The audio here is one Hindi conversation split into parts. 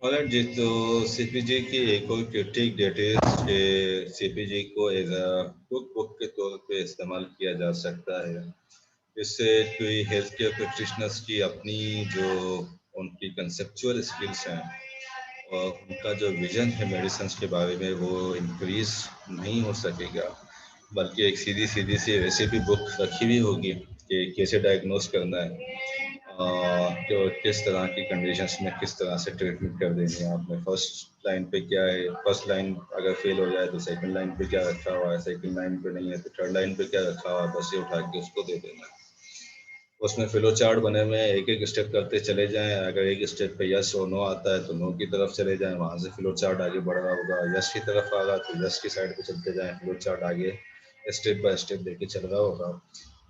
और जी, तो सीपीजी की एक और क्रिटिक डेट इज कि सीपीजी को एज अ कुक बुक के तौर पे इस्तेमाल किया जा सकता है। इससे कोई हेल्थ केयर प्रैक्टिशनर्स की अपनी जो उनकी कंसेप्चुअल स्किल्स हैं और उनका जो विजन है मेडिसिन के बारे में वो इंक्रीज नहीं हो सकेगा, बल्कि एक सीधी सीधी सी रेसिपी बुक रखी हुई होगी कि कैसे डायग्नोस करना है, तो किस तरह की कंडीशंस में किस तरह से ट्रीटमेंट कर देनी है आपने। फर्स्ट लाइन पे क्या है, फर्स्ट लाइन अगर फेल हो जाए तो सेकंड लाइन पे क्या रखा हुआ है, सेकंड लाइन पे नहीं है तो थर्ड लाइन पे क्या रखा हुआ है, बस ये उठा के उसको दे देना है। उसमें फ्लो चार्ट बने हुए हैं, एक एक स्टेप करते चले जाएं। अगर एक स्टेप पे यस और नो आता है तो नो की तरफ चले जाएं, वहां से फ्लो चार्ट आगे बढ़ रहा होगा। यस की तरफ आ रहा तो यस की साइड पे चलते जाएं, फ्लो चार्ट आगे स्टेप बाय स्टेप देके चल रहा होगा।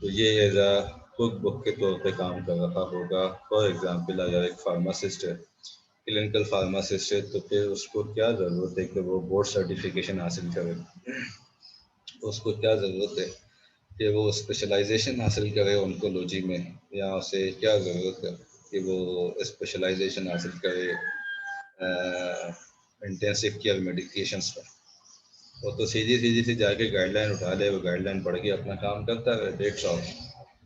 तो ये एज अ कुक बुक के तौर पे काम कर रहा होगा। फॉर एग्जाम्पल अगर एक फार्मासिस्ट है, क्लिनिकल फार्मासिस्ट है, तो फिर उसको क्या ज़रूरत है कि वो बोर्ड सर्टिफिकेशन हासिल करे। उसको क्या ज़रूरत है कि वो स्पेशलाइजेशन हासिल करे ऑन्कोलॉजी में, या उसे क्या ज़रूरत है कि वो स्पेशलाइजेशन हासिल करे इंटेंसिव केयर मेडिकेशंस में। वो तो सीधी सीधी सी जाके गाइडलाइन उठा ले, वो गाइडलाइन पढ़ के अपना काम करता है, डेट्स ऑफ।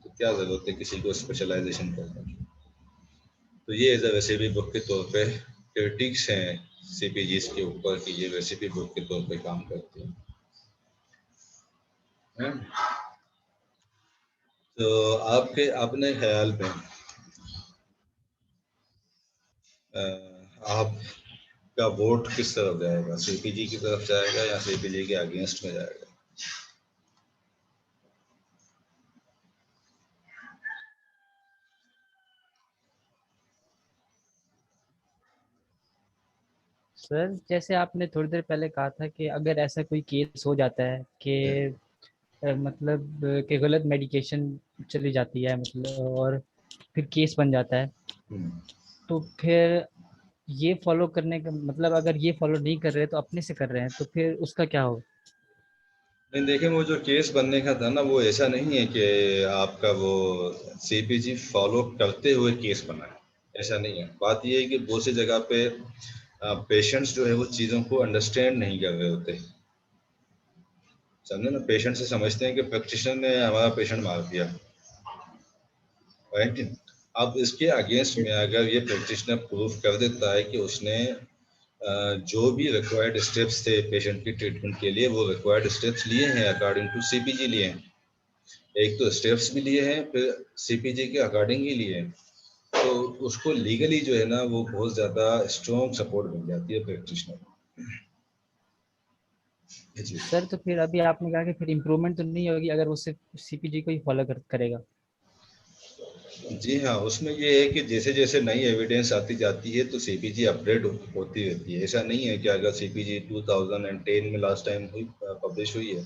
तो क्या ज़रूरत है किसी को स्पेशलाइजेशन करने की। तो ये एज अ रेसिपी बुक के तौर पे क्रिटिक्स हैं सीपीजीज के ऊपर कि ये रेसिपी बुक के तौर पे काम करती है। तो आपके अपने ख्याल में आपका वोट किस तरफ जाएगा, सीपीजी की तरफ जाएगा या सीपीजी के अगेंस्ट में जाएगा? सर जैसे आपने थोड़ी देर पहले कहा था कि अगर ऐसा कोई केस हो जाता है कि मतलब कि गलत मेडिकेशन चली जाती है मतलब और फिर केस बन जाता है, हम्म। तो फिर ये फॉलो करने का मतलब अगर ये फॉलो नहीं कर रहे तो अपने से कर रहे हैं तो फिर उसका क्या हो? नहीं देखिए, वो जो केस बनने का था ना, वो ऐसा नहीं है कि आपका वो सीपीजी फॉलो करते हुए केस बना है, ऐसा नहीं है। बात ये है कि बहुत सी जगह पे पेशेंट्स जो है वो चीज़ों को अंडरस्टैंड नहीं कर रहे होते। समझे ना, पेशेंट से समझते हैं कि प्रैक्टिशनर ने हमारा पेशेंट मार दिया, राइट। अब इसके अगेंस्ट में अगर ये प्रैक्टिशनर प्रूव कर देता है कि उसने जो भी रिक्वायर्ड स्टेप्स थे पेशेंट की ट्रीटमेंट के लिए, वो रिक्वायर्ड स्टेप्स लिए हैं, अकॉर्डिंग टू सीपीजी लिए हैं। एक तो स्टेप्स भी लिए हैं, फिर सीपीजी के अकॉर्डिंग ही लिए हैं। तो उसको लीगली जो है ना वो बहुत ज़्यादा स्ट्रॉन्ग सपोर्ट मिल जाती है प्रैक्टिशनर जी। सर तो फिर अभी आपने कहा कि फिर इम्प्रूवमेंट तो नहीं होगी अगर वो सिर्फ सीपीजी को ही फॉलो करेगा। जी हाँ, उसमें ये है कि जैसे जैसे नई एविडेंस आती जाती है तो सीपीजी अपडेट होती रहती है। ऐसा नहीं है कि अगर सीपीजी 2010 में लास्ट टाइम हुई पब्लिश हुई है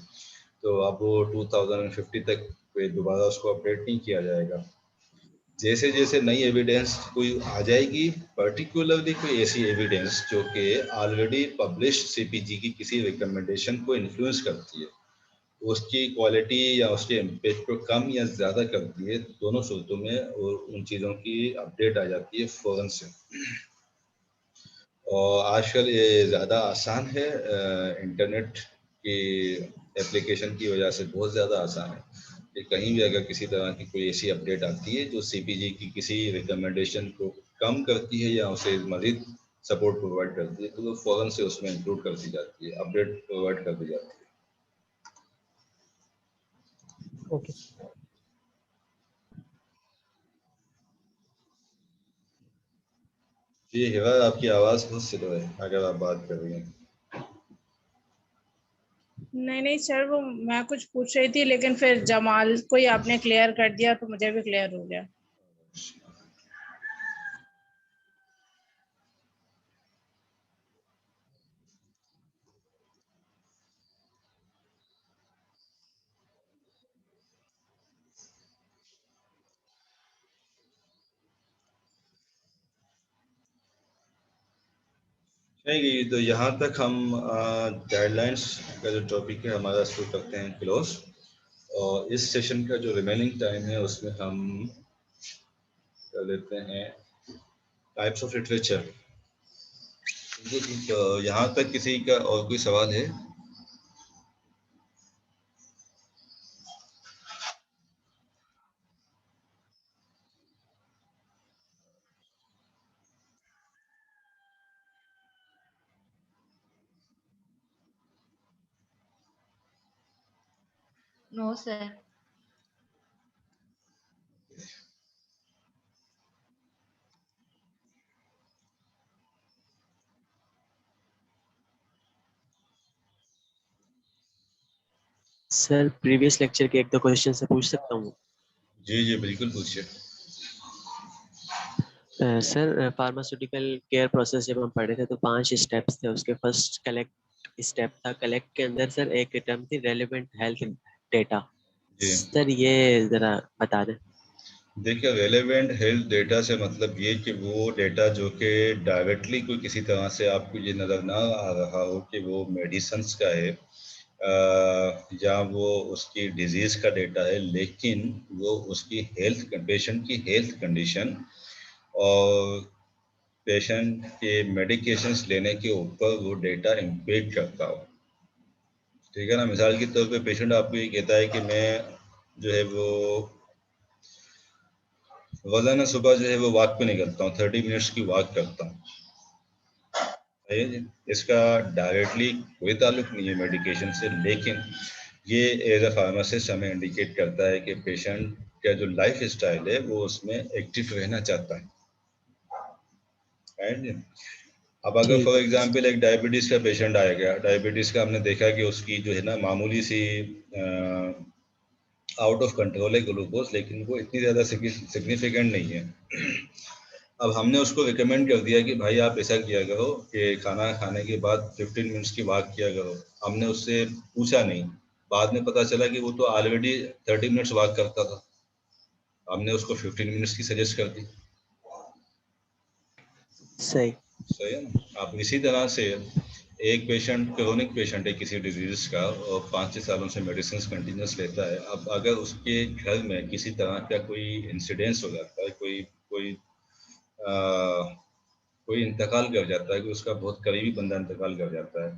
तो अब वो 2050 तक पे दोबारा उसको अपडेट नहीं किया जाएगा। जैसे जैसे नई एविडेंस कोई आ जाएगी, पर्टिकुलरली कोई ऐसी एविडेंस जो कि ऑलरेडी पब्लिश सीपीजी की किसी रिकमेंडेशन को इन्फ्लुएंस करती है, उसकी क्वालिटी या उसके इम्पैक्ट को कम या ज़्यादा करती है, दोनों सूरतों में और उन चीज़ों की अपडेट आ जाती है फ़ौरन से। और आजकल ये ज़्यादा आसान है, इंटरनेट की एप्लीकेशन की वजह से बहुत ज़्यादा आसान है कि कहीं भी अगर किसी तरह की कोई ऐसी अपडेट आती है जो सीपीजी की किसी रिकमेंडेशन को कम करती है या उसे मज़ीद सपोर्ट प्रोवाइड करती है, तो वो फ़ौरन से उसमें इंक्लूड कर दी जाती है, अपडेट प्रोवाइड कर दी जाती है। ओके। जी हिवा, आपकी आवाज़ बहुत स्लो है अगर आप बात कर रही हैं। नहीं नहीं सर, वो मैं कुछ पूछ रही थी लेकिन फिर जमाल को ही आपने क्लियर कर दिया तो मुझे भी क्लियर हो गया। नहीं, तो यहाँ तक हम गाइडलाइंस का जो टॉपिक है हमारा शुरू करते हैं क्लोज। और इस सेशन का जो रिमेनिंग टाइम है उसमें हम कर लेते हैं टाइप्स ऑफ लिटरेचर। यहाँ तक किसी का और कोई सवाल है? No sir. Sir previous lecture के एक दो क्वेश्चन से पूछ सकता हूँ? जी जी बिल्कुल पूछिए। सर फार्मास्यूटिकल केयर प्रोसेस जब हम पढ़े थे तो 5 स्टेप्स थे। उसके फर्स्ट कलेक्ट स्टेप था, कलेक्ट के अंदर सर एक टर्म थी रेलेवेंट हेल्थ डेटा। जी सर ये जरा बता दें। देखिए, रेलेवेंट हेल्थ डेटा से मतलब ये कि वो डेटा जो कि डायरेक्टली कोई किसी तरह से आपको ये नज़र ना आ रहा हो कि वो मेडिसन्स का है या वो उसकी डिजीज़ का डेटा है, लेकिन वो उसकी हेल्थ पेशेंट की हेल्थ कंडीशन और पेशेंट के मेडिकेशंस लेने के ऊपर वो डेटा इम्पैक्ट करता हो। ठीक है ना? मिसाल के तौर पे पेशेंट आपको ये कहता है कि मैं जो है वो रोजाना सुबह जो है वो वॉक पे निकलता हूँ, 30 मिनट्स की वॉक करता हूँ। है जी? इसका डायरेक्टली कोई ताल्लुक नहीं है मेडिकेशन से, लेकिन ये एज अ फार्मासिस्ट हमें इंडिकेट करता है कि पेशेंट का जो लाइफ स्टाइल है वो उसमें एक्टिव रहना चाहता है। राइट जी? अब अगर ठीक फॉर है। एग्जांपल एक डायबिटीज़ का पेशेंट आएगा, डायबिटीज़ का हमने देखा कि उसकी जो है ना मामूली सी आउट ऑफ कंट्रोल है ग्लूकोज, लेकिन वो इतनी ज़्यादा सिग्निफिकेंट नहीं है। अब हमने उसको रिकमेंड कर दिया कि भाई आप ऐसा किया करो कि खाना खाने के बाद 15 मिनट्स की वॉक किया करो। हमने उससे पूछा नहीं, बाद में पता चला कि वो तो ऑलरेडी 30 मिनट्स वॉक करता था। हमने उसको 15 मिनट्स की सजेस्ट कर दी। सही। सही है ना? आप इसी तरह से एक पेशेंट क्रोनिक पेशेंट है किसी डिजीज का और 5-6 सालों से मेडिसिन कंटिन्यूस लेता है। अब अगर उसके घर में किसी तरह का कोई इंसिडेंस हो जाता है, कोई कोई आ, कोई इंतकाल कर जाता है, कि उसका बहुत करीबी बंदा इंतकाल कर जाता है,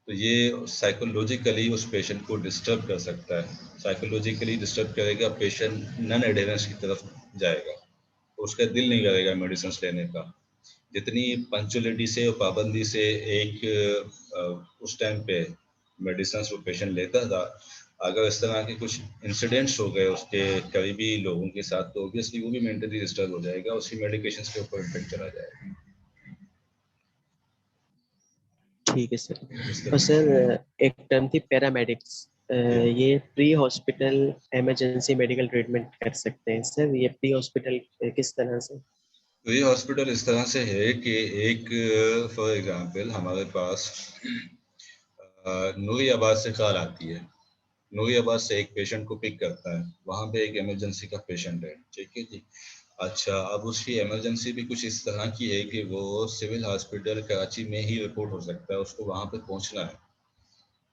तो ये साइकोलॉजिकली उस पेशेंट को डिस्टर्ब कर सकता है। साइकोलॉजिकली डिस्टर्ब करेगा, पेशेंट नॉन एडेरेंस की तरफ जाएगा, उसका दिल नहीं करेगा मेडिसिन लेने का। जितनी पंक्चुअलिटी से और पाबंदी से एक उस टाइम पे मेडिसिन वो पेशेंट लेता था, अगर इस तरह के कुछ इंसिडेंट्स हो गए उसके करीबी लोगों के साथ, तो ऑब्वियसली वो भी मेंटली डिस्टर्ब हो जाएगा, उसकी मेडिकेशंस के ऊपर इम्पेक्ट चला जाएगा। ठीक है सर। इस और तरह सर एक टर्म थी पैरामेडिक्स। से ये pre hospital emergency medical treatment कर सकते हैं सर, ये प्री हॉस्पिटल किस तरह से? तो ये हॉस्पिटल इस तरह से है कि एक फॉर एग्जांपल हमारे पास नूरी आबाद से कॉल आती है, नूरी आबाद से एक पेशेंट को पिक करता है, वहाँ पे एक इमरजेंसी का पेशेंट है। ठीक है जी? अच्छा, अब उसकी इमरजेंसी भी कुछ इस तरह की है कि वो सिविल हॉस्पिटल कराची में ही रिपोर्ट हो सकता है, उसको वहाँ पे पहुँचना है।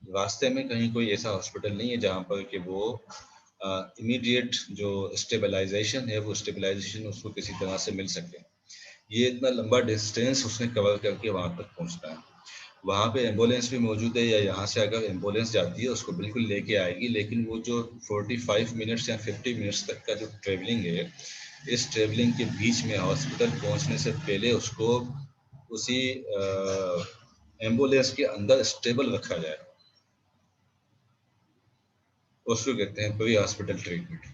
रास्ते में कहीं कोई ऐसा हॉस्पिटल नहीं है जहाँ पर कि वो इमीडिएट जो स्टेबलाइजेशन है वो स्टेबलाइजेशन उसको किसी तरह से मिल सके। ये इतना लंबा डिस्टेंस उसने कवर करके वहाँ तक पहुँचना है। वहाँ पे एम्बुलेंस भी मौजूद है, या यहाँ से अगर एम्बुलेंस जाती है उसको बिल्कुल लेके आएगी, लेकिन वो जो 45 मिनट्स या 50 मिनट्स तक का जो ट्रेवलिंग है, इस ट्रेवलिंग के बीच में हॉस्पिटल पहुँचने से पहले उसको उसी एम्बुलेंस के अंदर स्टेबल रखा जाए, उसको कहते हैं प्री हॉस्पिटल ट्रीटमेंट।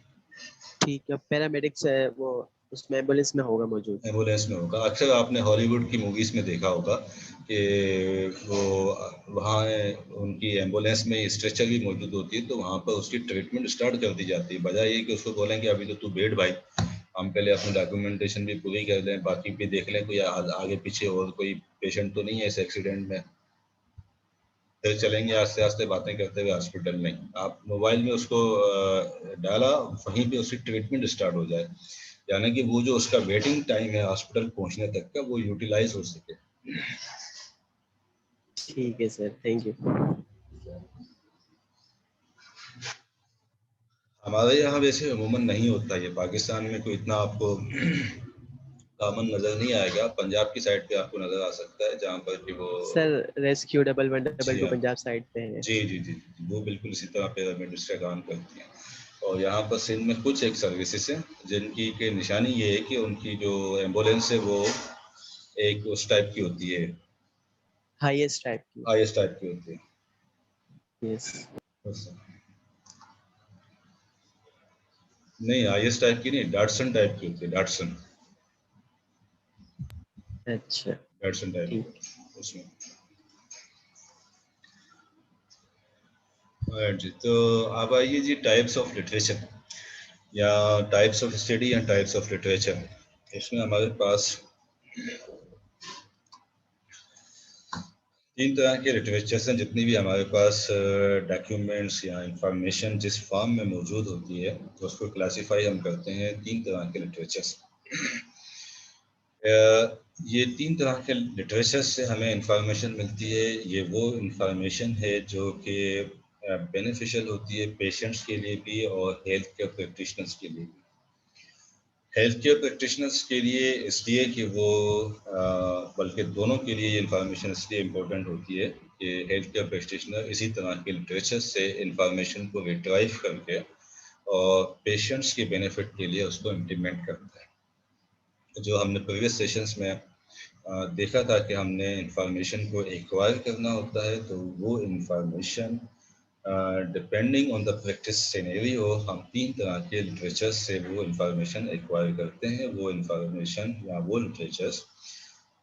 ठीक है, पैरामेडिक्स है वो उसमें एम्बुलेंस में होगा मौजूद। एम्बुलेंस में होगा। अक्सर आपने हॉलीवुड की मूवीज़ में देखा होगा कि वो वहाँ उनकी एम्बुलेंस में स्ट्रेचर भी मौजूद होती है, तो वहाँ पर उसकी ट्रीटमेंट स्टार्ट कर दी जाती है, बजाय ये कि उसको बोलें कि अभी तो तू बैठ भाई, हम पहले अपनी डॉक्यूमेंटेशन भी पूरी कर लें, बाकी भी देख लें कोई आगे पीछे और कोई पेशेंट तो नहीं है इस एक्सीडेंट में, फिर चलेंगे आस्ते आस्ते बातें करते हुए हॉस्पिटल में। आप मोबाइल में उसको डाला, वहीं पे उसकी ट्रीटमेंट स्टार्ट हो जाए, यानी कि वो जो उसका वेटिंग टाइम है हॉस्पिटल पहुंचने तक का, वो यूटिलाइज हो सके। ठीक है सर, थैंक यू। हमारे यहाँ वैसे अमूमन नहीं होता, ये पाकिस्तान में कोई इतना आपको दामन नजर नहीं आएगा, पंजाब की साइड पे आपको नजर आ सकता है जहाँ पर कि वो सर रेस्क्यू 1111 जी टू हाँ, पंजाब साइड पे है। जी जी जी जी, वो बिल्कुल इसी तरह पैरामेडिक्स का काम करती हैं। और यहाँ पर सिंध में कुछ एक सर्विसेज हैं जिनकी के निशानी ये है कि उनकी जो एम्बुलेंस है वो एक उस टाइप की होती है, हाईएस्ट टाइप की। आईएस टाइप की होती है। यस। बस। नहीं, आईएस टाइप की नहीं, डाटसन टाइप की होती है, डाटसन, अच्छा डाटसन टाइप ठीक। की उसमें। जी, तो अब आइए जी टाइप्स ऑफ लिटरेचर या types of study and types of literature. इसमें हमारे पास 3 तरह के लिटरेचर्स हैं। जितनी भी हमारे पास डॉक्यूमेंट्स या इंफॉर्मेशन जिस फॉर्म में मौजूद होती है तो उसको क्लासीफाई हम करते हैं 3 तरह के लिटरेचर्स। ये 3 तरह के लिटरेचर से हमें इंफॉर्मेशन मिलती है। ये वो इंफॉर्मेशन है जो कि बेनिफिशियल होती है पेशेंट्स के लिए भी और हेल्थ केयर प्रैक्टिशनर्स के लिए भी। हेल्थ केयर प्रैक्टिशनर्स के लिए इसलिए कि वो बल्कि दोनों के लिए ये इंफॉर्मेशन इसलिए इम्पोर्टेंट होती है कि हेल्थ केयर प्रैक्टिशनर इसी तरह के लिटरेचर से इंफॉर्मेशन को रिट्राइव करके और पेशेंट्स के बेनिफिट के लिए उसको इम्प्लीमेंट करता है। जो हमने प्रीवियस सेशंस में देखा था कि हमने इंफॉर्मेशन को एक्वायर करना होता है, तो वो information depending on the practice scenario हम 3 तरह के लिटरेचर से वो इंफॉर्मेशन एक्वायर करते हैं। वो इंफॉर्मेशन या वो लिटरेचर्स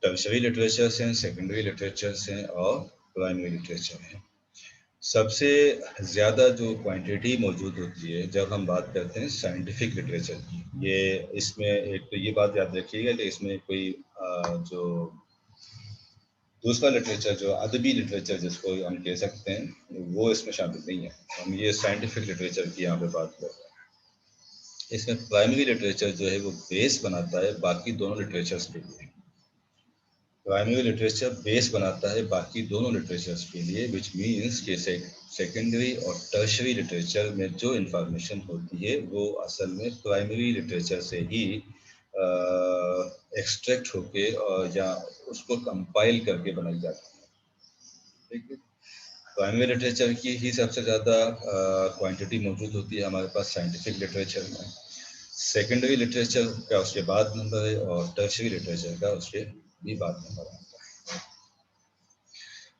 टर्शरी लिटरेचर्स हैं, सेकेंडरी लिटरेचर्स हैं और प्राइमरी लिटरेचर हैं। सबसे ज़्यादा जो क्वांटिटी मौजूद होती है जब हम बात करते हैं साइंटिफिक लिटरेचर की, ये इसमें एक तो ये बात याद रखिएगा कि इसमें कोई जो दूसरा लिटरेचर जो अदबी लिटरेचर जिसको हम कह सकते हैं वो इसमें शामिल नहीं है। हम ये साइंटिफिक लिटरेचर की यहाँ पे बात कर रहे हैं। इसमें प्राइमरी लिटरेचर जो है वो बेस बनाता है बाकी दोनों लिटरेचर्स के लिए। प्राइमरी लिटरेचर बेस बनाता है बाकी दोनों लिटरेचर्स के लिए, विच मीन्स कि सेकेंडरी और टर्शरी लिटरेचर में जो इंफॉर्मेशन होती है वो असल में प्राइमरी लिटरेचर से ही एक्सट्रैक्ट होके और या उसको कंपाइल करके बनाई जाती है। ठीक है, प्राइमरी लिटरेचर की ही सबसे ज़्यादा क्वांटिटी मौजूद होती है हमारे पास साइंटिफिक लिटरेचर में। सेकेंडरी लिटरेचर का उसके बाद नंबर है और टर्शरी लिटरेचर का उसके भी बाद नंबर आता है।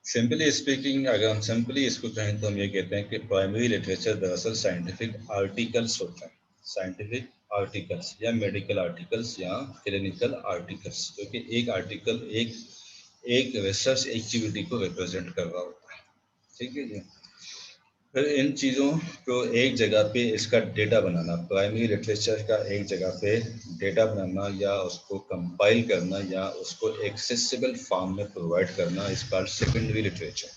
सिंपली स्पीकिंग, अगर हम सिंपली इसको कहें तो हम ये कहते हैं कि प्राइमरी लिटरेचर दरअसल साइंटिफिक आर्टिकल्स होते हैं। साइंटिफिक आर्टिकल्स या मेडिकल आर्टिकल्स या क्लिनिकल आर्टिकल्स, जो कि एक आर्टिकल एक रिसर्च एक्टिविटी को रिप्रेजेंट कर रहा होता है। ठीक है जी। फिर इन चीज़ों को एक जगह पे इसका डेटा बनाना, प्राइमरी लिटरेचर का एक जगह पे डेटा बनाना या उसको कंपाइल करना या उसको एक्सेसिबल फॉर्म में प्रोवाइड करना इस called secondary literature.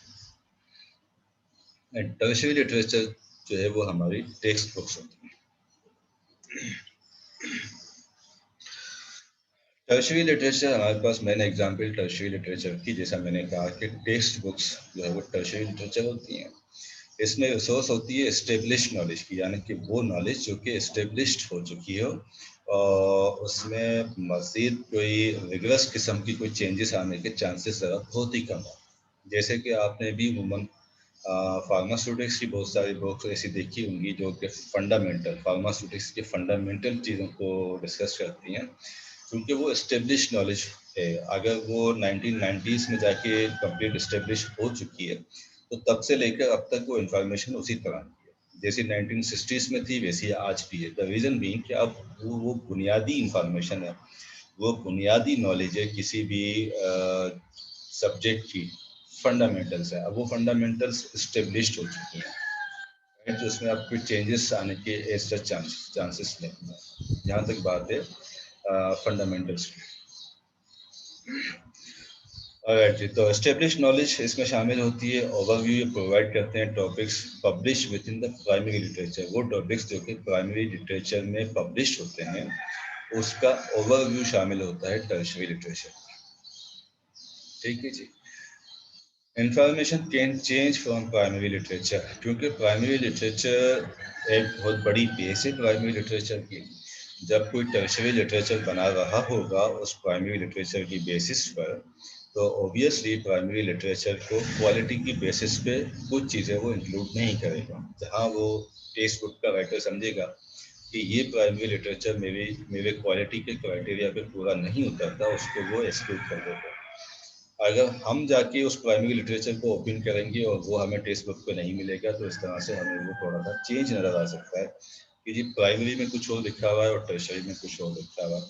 And tertiary literature जो है वो हमारी टेक्स्ट बुक्स होती हैं। टर्शियरी लिटरेचर हमारे पास मेन एग्जाम्पल टर्शियरी लिटरेचर की, जैसा मैंने कहा कि टेक्स्ट बुक्स जो है वो टर्शियरी लिटरेचर होती हैं। इसमें रिसोर्स होती है एस्टेब्लिश नॉलेज की, यानी कि वो नॉलेज जो कि एस्टेब्लिश्ड हो चुकी हो और उसमें मज़ीद कोई रिगरस किस्म की कोई चेंजेस आने के चांसेस ज़रा बहुत ही कम हो। जैसे कि आपने भी उमूमन फार्मास्यूटिक्स की बहुत सारी बुक्स ऐसी देखी होंगी जो कि फंडामेंटल फार्मास्यूटिक्स के फंडामेंटल चीज़ों को डिस्कस करती हैं, क्योंकि वो एस्टेब्लिश नॉलेज है। अगर वो 1990s में जाके कंप्लीट एस्टेब्लिश हो चुकी है तो तब से लेकर अब तक वो इन्फॉर्मेशन उसी तरह की है जैसी 1960s में थी वैसी आज भी है। द रीज़न बीइंग कि अब वो बुनियादी इंफॉर्मेशन है, वो बुनियादी नॉलेज है किसी भी सब्जेक्ट की, फंडामेंटल्स है। अब वो फंडामेंटल्स इस्टेब्लिश्ड हो चुकी हैं, तो उसमें अब कोई चेंजेस आने के ऐसे चांसेस नहीं है जहाँ तक बात है फंडामेंटल्स की। जी, तो एस्टेब्लिश नॉलेज इसमें शामिल होती है। ओवरव्यू प्रोवाइड करते हैं topics publish with in the primary literature. वो टॉपिक्स जो कि प्राइमरी लिटरेचर में पब्लिश होते हैं उसका ओवरव्यू शामिल होता है टर्शियरी लिटरेचर। ठीक है जी। Information can change from primary literature, क्योंकि प्राइमरी लिटरेचर एक बहुत बड़ी बेस है प्राइमरी लिटरेचर की। जब कोई टर्शरी लिटरेचर बना रहा होगा उस प्राइमरी लिटरेचर की बेसिस पर, तो ऑब्वियसली प्राइमरी लिटरेचर को क्वालिटी की बेसिस पे कुछ चीज़ें वो इंक्लूड नहीं करेगा। जहाँ वो टेक्स्ट बुक का राइटर समझेगा कि ये प्राइमरी लिटरेचर मेरे क्वालिटी के क्राइटेरिया पे पूरा नहीं उतरता, उसको वो एक्सक्लूड कर देगा। अगर हम जाके उस प्राइमरी लिटरेचर को ओपन करेंगे और वो हमें टेक्स्ट बुक पे नहीं मिलेगा, तो इस तरह से हमें वो थोड़ा सा चेंज नज़र आ सकता है कि जी प्राइमरी में कुछ और लिखा हुआ है और टर्शरी में कुछ और लिखा हुआ है।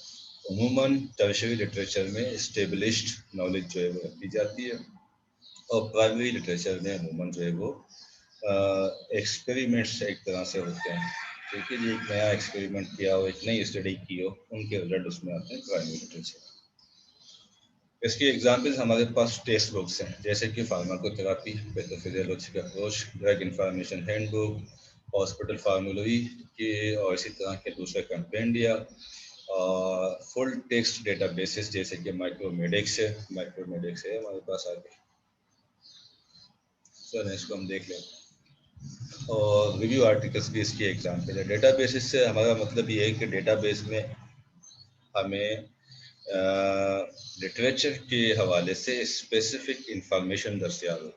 उमूमन टर्शरी लिटरेचर में स्टेब्लिश्ड नॉलेज जो है वो रखी जाती है, और प्राइमरी लिटरेचर में अमूमन जो है वो एक्सपेरिमेंट्स एक तरह से होते हैं। ठीक है जी, एक नया एक्सपेरिमेंट किया हो, एक नई स्टडी की हो, उनके रिजल्ट उसमें आते हैं प्राइमरी लिटरेचर। इसकी एग्जाम्पल्स हमारे पास टेक्स्ट बुक्स हैं, जैसे कि pharmacotherapy, pathophysiological approach, drug information handbook, hospital pharmacology के और इसी तरह के दूसरे कंपेंडिया, फुल टेक्स्ट डेटाबेसेस जैसे कि माइक्रोमेडिक्स है हमारे पास आगे। सर इसको हम देख लें, और रिव्यू आर्टिकल्स भी इसकी एग्जाम्पल है। डेटाबेसेस से हमारा मतलब ये है कि डेटाबेस में हमें लिटरेचर के हवाले से स्पेसिफिक इंफॉर्मेशन दस्तियाब हो।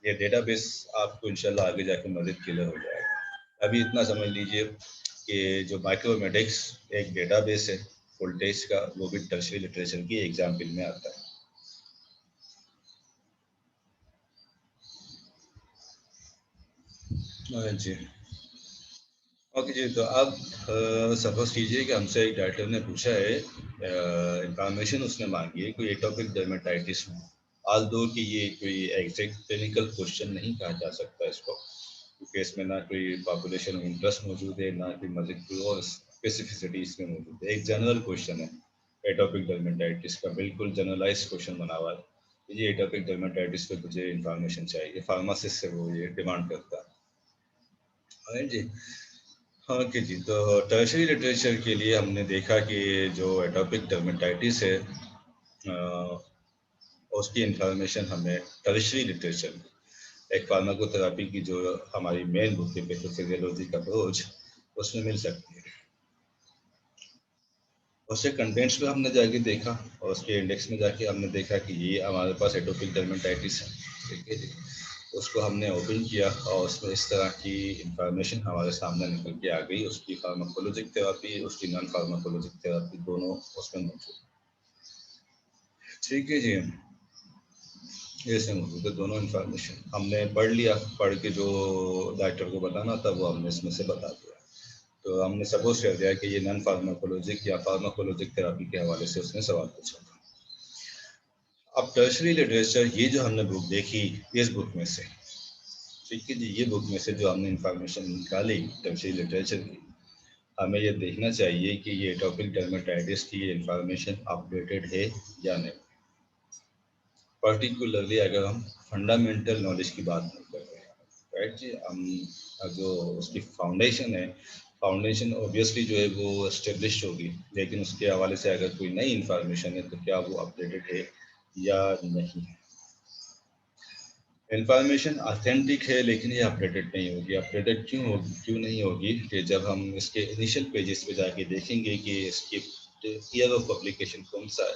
ये डेटाबेस आपको इंशाल्लाह आगे जाके मदद क्लियर हो जाएगा। अभी इतना समझ लीजिए कि जो माइक्रोमेडिक्स एक डेटाबेस है फुल टेक्स्ट का, वो भी टर्शरी लिटरेचर की एग्जाम्पल में आता है। जी ओके जी, तो अब सपोज कीजिए कि हमसे एक डायरेक्टर ने पूछा है, इंफॉर्मेशन उसने मांगी है कोई एटोपिक डर्मेटाइटिस में। आल दो कि ये कोई एग्जैक्ट क्लिनिकल क्वेश्चन नहीं कहा जा सकता इसको, क्योंकि इसमें ना कोई पॉपुलेशन इंटरेस्ट मौजूद है, ना कोई मजीद कोई और स्पेसिफिसिटी इसमें मौजूद है। एक जनरल क्वेश्चन है एटोपिक डर्मेटाइटिस का, बिल्कुल जनरलाइज क्वेश्चन बना हुआ है। ये एटोपिक डर्मेटाइटिस पे मुझे इंफॉर्मेशन चाहिए, फार्मासिस्ट से वो ये डिमांड करता है जी। हाँ कि जी, तो टर्शरी लिटरेचर के लिए हमने देखा कि जो एटोपिक डर्मेटाइटिस है उसकी इंफॉर्मेशन हमें टर्शरी लिटरेचर, एक फार्माकोथेरेपी की जो हमारी मेन बुक है पैथोफिजियोलॉजिकल अप्रोच, उसमें मिल सकती है। उसके कंटेंट्स पे हमने जाके देखा और उसके इंडेक्स में जाके हमने देखा कि ये हमारे पास एटोपिक डर्मेटाइटिस है। ठीक है जी, उसको हमने ओपन किया और उसमें इस तरह की इंफॉर्मेशन हमारे सामने निकल के आ गई। उसकी फार्माकोलॉजिक थेरेपी, उसकी नॉन फार्माकोलॉजिक थेरेपी दोनों उसमें मौजूद। ठीक है जी, ऐसे मौजूद है दोनों इंफॉर्मेशन। हमने पढ़ लिया, पढ़ के जो डॉक्टर को बताना था वो हमने इसमें से बता दिया। तो हमने सपोज कर दिया कि ये नॉन फार्माकोलॉजिक या फार्माकोलॉजिक थेरेपी के हवाले से उसने सवाल पूछा था। अब टर्शरी लिटरेचर, ये जो हमने बुक देखी इस बुक में से, ठीक है जी, ये बुक में से जो हमने इंफॉर्मेशन निकाली टर्शरी लिटरेचर की, हमें ये देखना चाहिए कि ये एटोपिक डर्मेटाइटिस की ये इंफॉर्मेशन अपडेटेड है या नहीं। पर्टिकुलरली अगर हम फंडामेंटल नॉलेज की बात नहीं कर रहे हैं, राइट जी, हम जो उसकी फाउंडेशन है, फाउंडेशन ऑब्वियसली जो है वो एस्टेब्लिश होगी, लेकिन उसके हवाले से अगर कोई नई इंफॉर्मेशन है तो क्या वो अपडेटेड है या नहीं है। इंफॉर्मेशन ऑथेंटिक है लेकिन ये अपडेटेड नहीं होगी। अपडेटेड क्यों नहीं होगी कि जब हम इसके इनिशियल पेजेस पे जाके देखेंगे कि इसकी ईयर ऑफ पब्लिकेशन कौन सा है,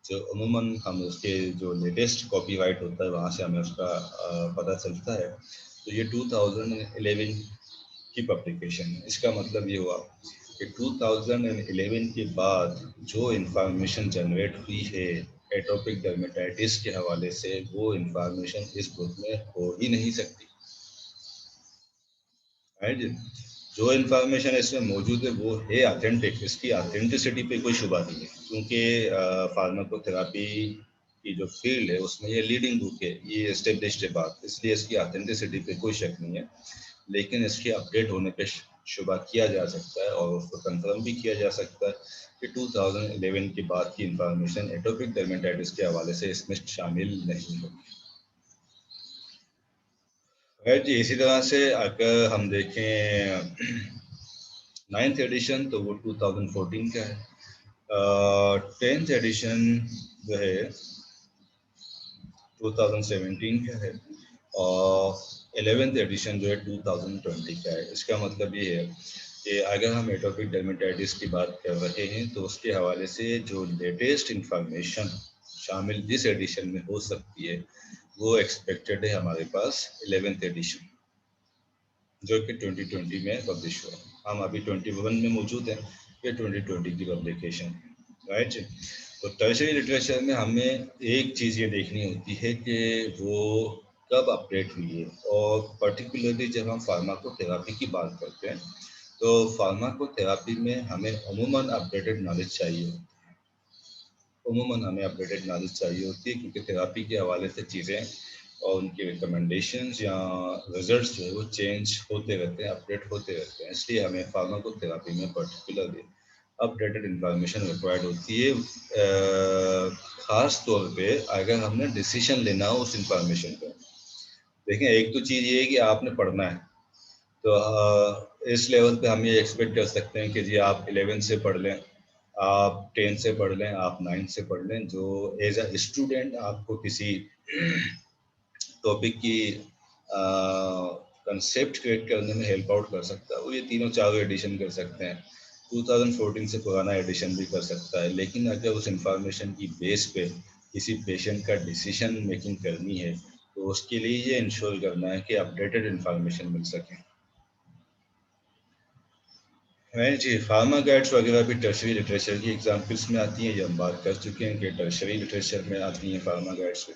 जो अमूमन हम उसके जो लेटेस्ट कॉपीराइट होता है वहाँ से हमें उसका पता चलता है। तो ये 2011 की पब्लिकेशन है। इसका मतलब ये हुआ कि 2011 के बाद जो इंफॉर्मेशन जनरेट हुई है एटोपिक डर्मेटाइटिस के हवाले से, वो इंफॉर्मेशन इस बुक में हो ही नहीं सकती, राइट। जो इंफॉर्मेशन इसमें मौजूद है वो है ऑथेंटिक, इसकी ऑथेंटिसिटी पे कोई शुबा नहीं है, क्योंकि फार्माकोथेरेपी की जो फील्ड है उसमें ये लीडिंग बुक है, ये एस्टेब्लिश्ड है बात, इसलिए इसकी ऑथेंटिसिटी पे कोई शक नहीं है। लेकिन इसके अपडेट होने पे शुबा किया जा सकता है और उसको कंफर्म भी किया जा सकता है कि 2011 के बाद की इंफॉर्मेशन एटोपिक डर्मेटाइटिस के हवाले से इसमें शामिल नहीं होगी। राइट जी, इसी तरह से अगर हम देखें 9th एडिशन तो वो 2014 का है, 10th एडिशन जो है 2017 का है, और 11th एडिशन जो है 2020 का है। इसका मतलब ये है कि अगर हम एटोपिक डर्मेटाइटिस की बात कर रहे हैं तो उसके हवाले से जो लेटेस्ट इंफॉर्मेशन शामिल जिस एडिशन में हो सकती है वो एक्सपेक्टेड है हमारे पास 11th एडिशन, जो कि 2020 में पब्लिश हुआ। हम अभी 21 में मौजूद हैं, ये 2020 की पब्लिकेशन, राइट। तो टर्शरी लिटरेचर में हमें एक चीज़ ये देखनी होती है कि वो कब अपडेट हुई है, और पर्टिकुलरली जब हम फार्माकोथेरापी की बात करते हैं तो फार्माकोथेरापी में हमें अमूमन अपडेटेड नॉलेज चाहिए होती है, अमूमन हमें अपडेटेड नॉलेज चाहिए होती है, क्योंकि थेरापी के हवाले से चीज़ें और उनके रिकमेंडेशंस या रिजल्ट्स जो है वो चेंज होते रहते हैं, अपडेट होते रहते हैं। इसलिए हमें फार्माकोथेरापी में पर्टिकुलरली अपडेटेड इंफॉर्मेशन रिक्वायर्ड होती है, ख़ास तौर पे अगर हमने डिसीजन लेना हो उस इंफॉर्मेशन पर। देखें, एक तो चीज़ ये है कि आपने पढ़ना है, तो इस लेवल पे हम ये एक्सपेक्ट कर सकते हैं कि जी आप 11 से पढ़ लें, आप 10 से पढ़ लें, आप 9 से पढ़ लें, जो एज अ स्टूडेंट आपको किसी टॉपिक की कंसेप्ट क्रिएट करने में हेल्प आउट कर सकता है, वो ये तीनों चारों एडिशन कर सकते हैं। 2014 से पुराना एडिशन भी कर सकता है, लेकिन अगर उस इंफॉर्मेशन की बेस पे किसी पेशेंट का डिसीजन मेकिंग करनी है तो उसके लिए ये इंश्योर करना है कि अपडेटेड इंफॉर्मेशन मिल सके। राइट जी, फार्मा गाइड्स वगैरह भी टर्शरी लिटरेचर की एग्जाम्पल्स में आती हैं, ये हम बात कर चुके हैं कि टर्शरी लिटरेचर में आती हैं फार्मा गाइड्स भी।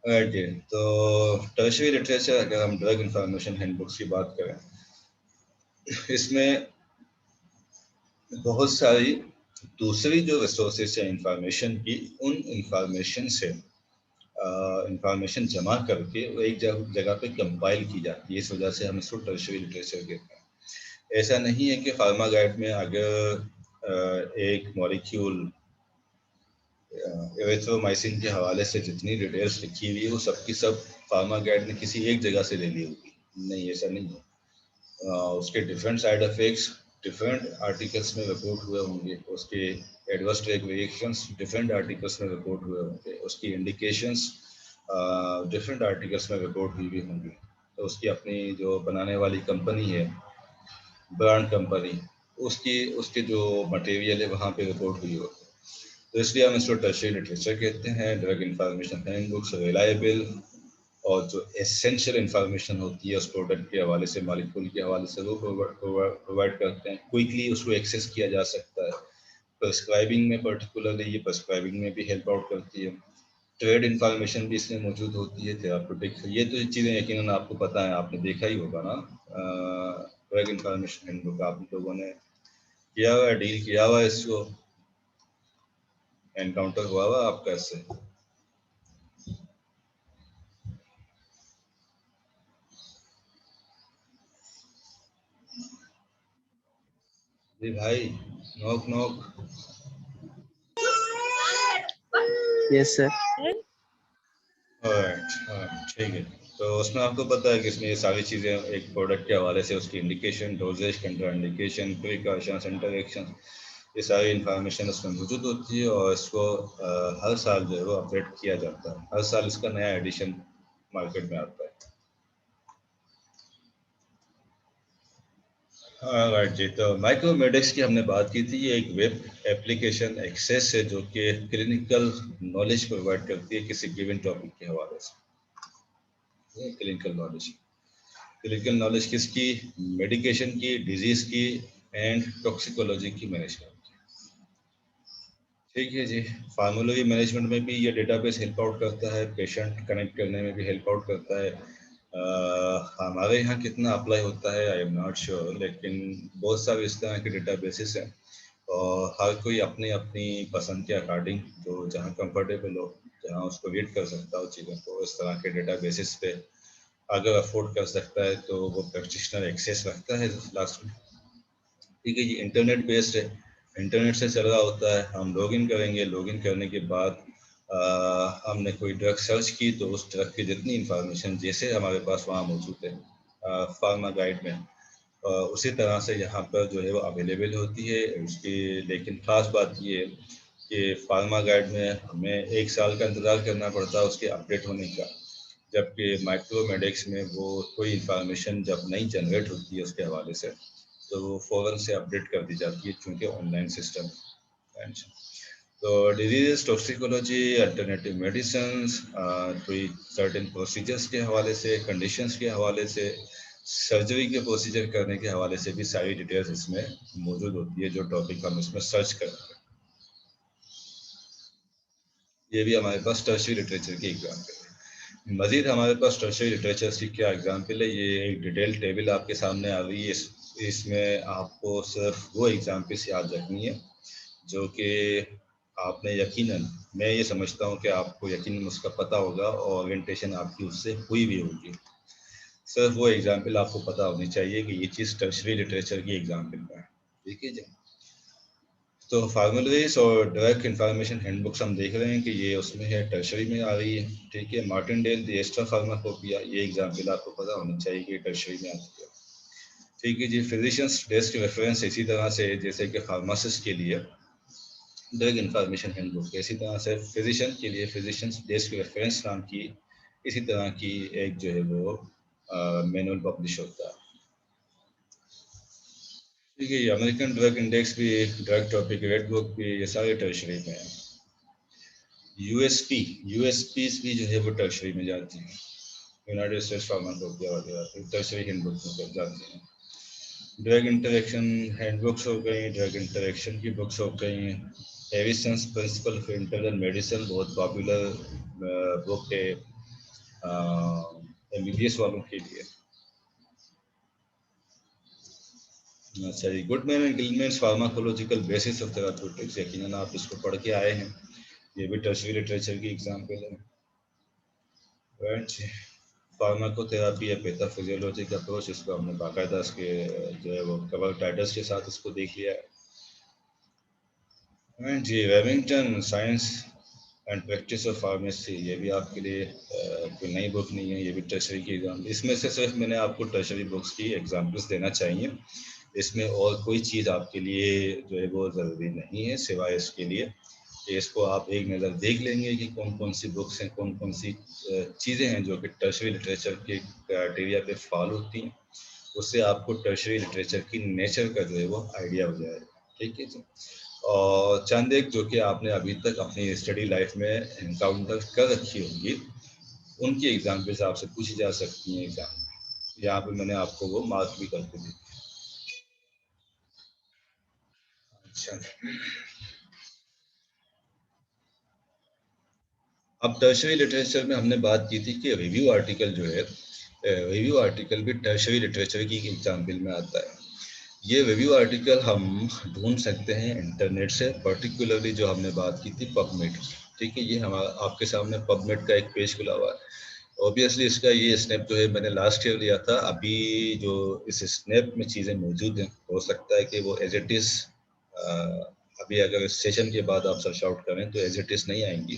राइट जी, तो टर्शरी लिटरेचर अगर हम ड्रग इंफॉर्मेशन हैंडबुक्स की बात करें, इसमें बहुत सारी दूसरी जो रिसोर्सेज हैं इंफॉर्मेशन की, उन इंफॉर्मेशन से इंफॉर्मेशन जमा करके वो एक जगह पे कंपाइल की जाती है, इस वजह से हम इसको टर्शरी लिटरेचर कहते हैं। ऐसा नहीं है कि फार्मा गाइड में अगर एक मॉलिक्यूल एरिथ्रोमाइसिन के हवाले से जितनी डिटेल्स लिखी हुई है वो सब की सब फार्मा गाइड ने किसी एक जगह से ले ली होगी, नहीं, ऐसा नहीं है। उसके different side effects different articles में रिपोर्ट हुए होंगे, उसके adverse drug reactions different articles में रिपोर्ट हुए होंगे, उसकी इंडिकेशंस डिफरेंट आर्टिकल्स में रिपोर्ट हुई भी होंगी। तो उसकी अपनी जो बनाने वाली कंपनी है, ब्रांड कंपनी, उसकी उसके जो मटेरियल है वहाँ पे रिपोर्ट हुई होगी। तो इसलिए हम इसको टर्शरी लिटरेचर कहते हैं। ड्रग इंफॉर्मेशन हैंडबुक्स रिलायबल और जो एसेंशियल इंफॉर्मेशन होती है उस प्रोडक्ट के हवाले से, मॉलिक्यूल के हवाले से, वो प्रोवाइड करते हैं। क्विकली उसको एक्सेस किया जा सकता है। प्रिस्क्राइबिंग में पर्टिकुलरली ये प्रिस्क्राइबिंग में भी हेल्प आउट करती है। ट्रेड इंफॉर्मेशन भी इसमें मौजूद होती है, थेराप्यूटिक, ये तो चीज़ें यकीनन आपको पता है, आपने देखा ही होगा ना। ड्रग इंफॉर्मेशन हैंडबुक आप लोगों ने किया हुआ, डील किया हुआ, इसको एनकाउंटर हुआ हुआ आपका इससे? जी भाई, नोक नोक। Yes sir. ठीक है। तो उसमें आपको पता है कि इसमें ये सारी चीज़ें एक प्रोडक्ट के हवाले से उसकी indication, doses, कंट्रा indication, precautions, interaction, ये सारी इंफॉर्मेशन उसमें मौजूद होती है, और इसको हर साल जो है वो अपडेट किया जाता है। हर साल इसका नया एडिशन मार्केट में आता है। हाँ राइट जी, तो माइक्रोमेडिक्स की हमने बात की थी। ये एक वेब एप्लीकेशन एक्सेस है जो कि क्लिनिकल नॉलेज प्रोवाइड करती है किसी गिवन टॉपिक के हवाले से। क्लिनिकल नॉलेज किसकी? मेडिकेशन की, डिजीज की एंड टॉक्सिकोलॉजी की मैनेजमेंट की। ठीक है जी। फार्मोलॉजी मैनेजमेंट में भी ये डेटाबेस हेल्प आउट करता है, पेशेंट कनेक्ट करने में भी हेल्प आउट करता है। हमारे यहाँ कितना अप्लाई होता है आई एम नॉट श्योर, लेकिन बहुत सारे इस तरह के डेटाबेसेस हैं और हर कोई अपनी अपनी पसंद के अकॉर्डिंग जो जहाँ कंफर्टेबल हो, जहाँ उसको रीड कर सकता हो चीज़ों को, इस तरह के डेटाबेसेस पे अगर अफोर्ड कर सकता है तो वो प्रैक्टिशनर एक्सेस रखता है लास्ट में। ठीक है जी। इंटरनेट बेस्ड है, इंटरनेट से चल रहा होता है। हम लॉगिन करेंगे, लॉगिन करने के बाद हमने कोई ड्रग सर्च की तो उस ड्रग की जितनी इंफॉर्मेशन जैसे हमारे पास वहाँ मौजूद है फार्मा गाइड में, उसी तरह से यहाँ पर जो है वो अवेलेबल होती है उसकी। लेकिन ख़ास बात ये है कि फार्मा गाइड में हमें 1 साल का इंतज़ार करना पड़ता है उसके अपडेट होने का। जबकि माइक्रोमेडिक्स में वो कोई इंफॉर्मेशन जब नई जनरेट होती है उसके हवाले से तो वो फ़ौरन से अपडेट कर दी जाती है चूँकि ऑनलाइन सिस्टम है। तो डिजीज टॉक्सिकोलॉजी, अल्टरनेटिव मेडिसिन्स, कोई सर्टेन प्रोसीजर्स के हवाले से, कंडीशंस के हवाले से, सर्जरी के प्रोसीजर करने के हवाले से भी सारी डिटेल्स इसमें मौजूद होती है जो टॉपिक हम इसमें सर्च करते हैं। ये भी हमारे पास टर्शियरी लिटरेचर की एग्जाम्पल है। मजीद हमारे पास टर्शियरी लिटरेचर की क्या एग्जाम्पल है, ये एक डिटेल टेबल आपके सामने आ रही है। इसमें आपको सिर्फ वो एग्जाम्पल्स याद रखनी है जो कि आपने यकीनन, मैं ये समझता हूँ कि आपको यकीनन उसका पता होगा और ओरिएंटेशन आपकी उससे हुई भी होगी। सिर्फ वो एग्जाम्पल आपको पता होनी चाहिए कि ये चीज़ टर्शियरी लिटरेचर की एग्जाम्पल है। ठीक है जी। तो फार्मूलेज और डायरेक्ट इंफॉर्मेशन हैंडबुक्स हम देख रहे हैं कि ये उसमें है, टर्शरी में आ रही है। ठीक है, मार्टिनडेल दी एक्स्ट्रा फार्माकोपिया, ये एग्जाम्पल आपको पता होनी चाहिए कि टर्शरी में आती है। ठीक है जी। फिजिशियंस डेस्क रेफरेंस इसी तरह से जैसे कि फार्मासिस्ट के लिए ड्रग इंफॉर्मेशन हैंडबुक, इसी तरह से फिजिशियन के लिए फिजिशियंस डेस्क रेफरेंस नाम की इसी तरह की एक जो है वो मैनुअल पब्लिश होता है। ठीक है, ये अमेरिकन ड्रग इंडेक्स भी, ड्रग टॉपिक रेड बुक भी, ये सारे टर्शरी में हैं। यूएसपीज भी जो है वो टर्शरी में जाती हैं, यूनाइटेड स्टेट्स फार्माकोपिया वगैरह टर्शरी हैंडबुक में जाती हैं। ड्रग इंटरेक्शन हैंडबुक्स हो गई, ड्रग इंटरेक्शन की बुक्स हो गई। एविसंस प्रिंसिपल फॉर इंटरनल मेडिसिन बहुत पॉपुलर बुक है एमबीबीएस वालों के लिए। अच्छा जी, Goodman and Gilman's pharmacological basis of therapeutics, यकीनन आप इसको पढ़ के आए हैं, ये भी टर्शरी लिटरेचर की एग्जाम्पल है। राइट, फार्माकोथेरापी या पैथोफिजियोलॉजिक अप्रोच, इसको हमने बाकायदा इसके जो है वो कवर टाइटल्स के साथ इसको देख लिया है। राइट जी, Remington science and practice of pharmacy, ये भी आपके लिए कोई नई बुक नहीं है, ये भी टर्शरी की एग्जाम्पल। इसमें से सिर्फ मैंने आपको टर्शरी बुक्स की एग्जाम्पल्स देना चाहिए, इसमें और कोई चीज़ आपके लिए जो है वो ज़रूरी नहीं है सिवाय इसके लिए कि इसको आप एक नज़र देख लेंगे कि कौन कौन सी बुक्स हैं, कौन कौन सी चीज़ें हैं जो कि टर्शरी लिटरेचर के क्राइटेरिया पे फॉलो होती हैं, उससे आपको टर्शरी लिटरेचर की नेचर का जो है वो आइडिया हो जाएगा। ठीक है जी। और चंद एक जो कि आपने अभी तक अपनी स्टडी लाइफ में एनकाउंटर कर रखी होंगी, उनकी एग्जाम्पल्स आपसे पूछी जा सकती हैं एग्जाम में। यहाँ पे मैंने आपको वो मार्क भी करके दी। अच्छा, अब टर्शरी लिटरेचर में हमने बात की थी कि रिव्यू आर्टिकल जो है, रिव्यू आर्टिकल भी टर्शरी लिटरेचर की एग्जाम्पल में आता है। ये रिव्यू आर्टिकल हम ढूंढ सकते हैं इंटरनेट से, पर्टिकुलरली जो हमने बात की थी पबमेड की। ठीक है, ये हमारा आपके सामने पबमेड का एक पेज खुला हुआ है। ऑब्वियसली इसका ये स्नैप जो है मैंने लास्ट ईयर लिया था, अभी जो इस स्नैप में चीज़ें मौजूद हैं हो सकता है कि वो एज इट इज़ अभी अगर इस सेशन के बाद आप सर्च आउट करें तो एज इट इज़ नहीं आएंगी।